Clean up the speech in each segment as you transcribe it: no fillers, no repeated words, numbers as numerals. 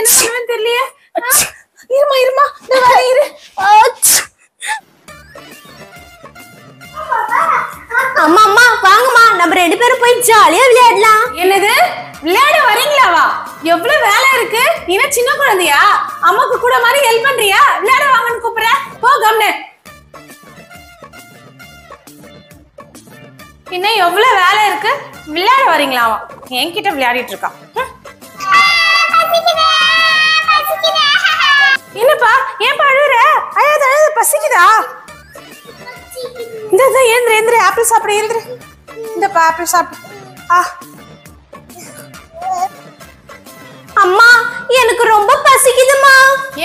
என்ன பண்ணுவேன்னு தெரியலையே. இருமா இருமா நான் வரேன் இரு. அம்மா அம்மா வாங்கம்மா, நம்ம 2 பேரும் போய் ஜாலியா விளையாடலாம். என்னது விளையாட வரீங்களாவா? எவ்வளவு வேலை இருக்கு. நீ சின்ன குழந்தையா? அம்மாக்கு கூட மாதிரி ஹெல்ப் பண்றியா? விளையாட வாங்கன்னு கூப்பிடுற. போ கம்னு. இன்னும் எவ்வளவு வேலை இருக்கு. விளையாட வரீங்களாவா? என்கிட்ட விளையாடிட்டு இருக்கா. என்னப்பா ஏன் அழுற? அழுது அழுது பசிக்குதா? இந்த ஏந்திர ஏந்திர ஆப்பிள் சாப்பிட ஏந்திர. இந்தப்பா ஆப்பிள் சாப்பிடு. அம்மா எனக்கு ரொம்ப பசிக்குதுமா.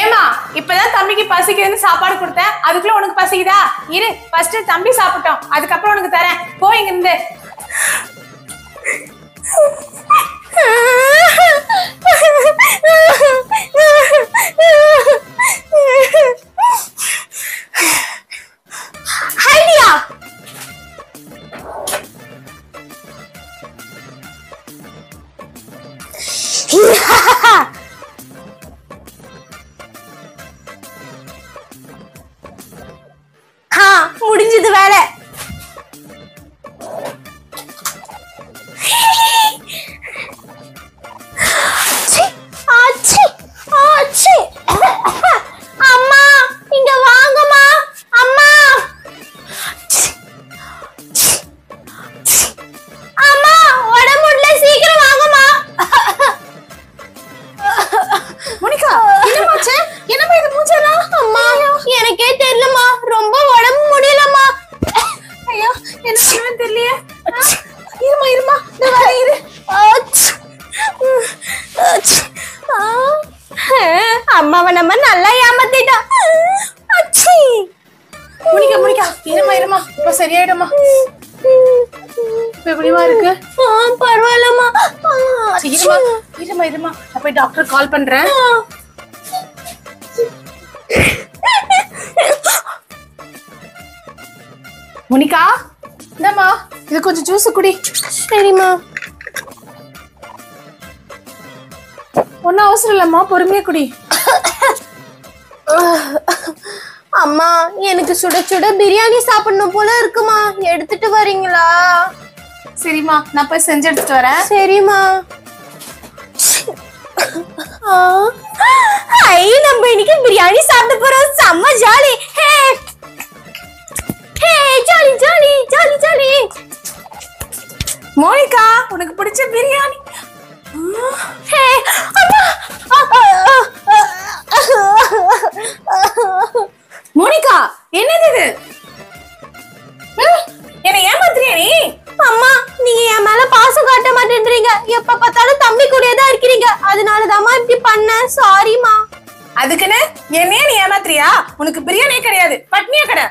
ஏமா இப்பதான் தம்பிக்கு பசிக்குதுன்னு சாப்பாடு கொடுத்தேன், அதுக்குள்ள உனக்கு பசிக்குதா? இரு ஃபர்ஸ்ட் தம்பி சாப்பிட்டோம், அதுக்கப்புறம் உனக்கு தரேன். போ இங்க இருந்து. ஐடியா. முடிஞ்சது வேலை. அம்மா இங்க வாங்கம்மா. அம்மா அம்மா உடம்பு முடியல, சீக்கிரம் வாங்கம்மா. மோனிகா என்னமாச்சு? என்னமா இது மூஞ்செல்லாம்? அம்மா எனக்கே தெரியலம்மா, ரொம்ப உடம்பு முடியலம்மா. ஐயோ என்ன பண்ணுவேன்னு தெரியலையே. இருமா இருமா நான் வரேன் இரு. அம்மாவை நம்ம நல்லா ஏமாத்திட்டோம். மோனிகா மோனிகா இருமா இருமா இப்ப சரியாயிடுமா? இப்ப எப்படிமா இருக்கு? பரவாயில்லம்மா. இருமா இருமா இருமா நான் போய் டாக்டர் கால் பண்றேன். மோனிகா இந்தம்மா இது கொஞ்சம் ஜூஸ் குடி. சரிம்மா. ஒன்னும் அவசரம் இல்லம்மா, பொறுமையா குடி. அம்மா எனக்கு சுட சுட பிரியாணி சாப்பிடணும் போல இருக்குமா, எடுத்துட்டு வரீங்களா? சரிம்மா நான் போய் செஞ்சு எடுத்துட்டு வரேன். சரிம்மா. நம்ம இன்னைக்கு பிரியாணி சாப்பிட போறோம். செம்ம jolly. Jolly jolly jolly jolly. Monica உனக்கு பிடிச்ச பிரியாணி. மோனிகா என்னது இது? என்ன ஏமாத்துறியா நீ? அம்மா நீங்க என் மேல பாசம் காட்ட மாட்டேன்றீங்க, எப்ப பார்த்தாலும் தம்பி கூடயே தான் இருக்கிறீங்க, அதனாலதாம்மா இப்படி பண்ணேன். சாரிமா. அதுக்குன்னு என்னையே நீ ஏமாத்துறியா? உனக்கு பிரியாணியே கிடையாது, பட்னியா கடை.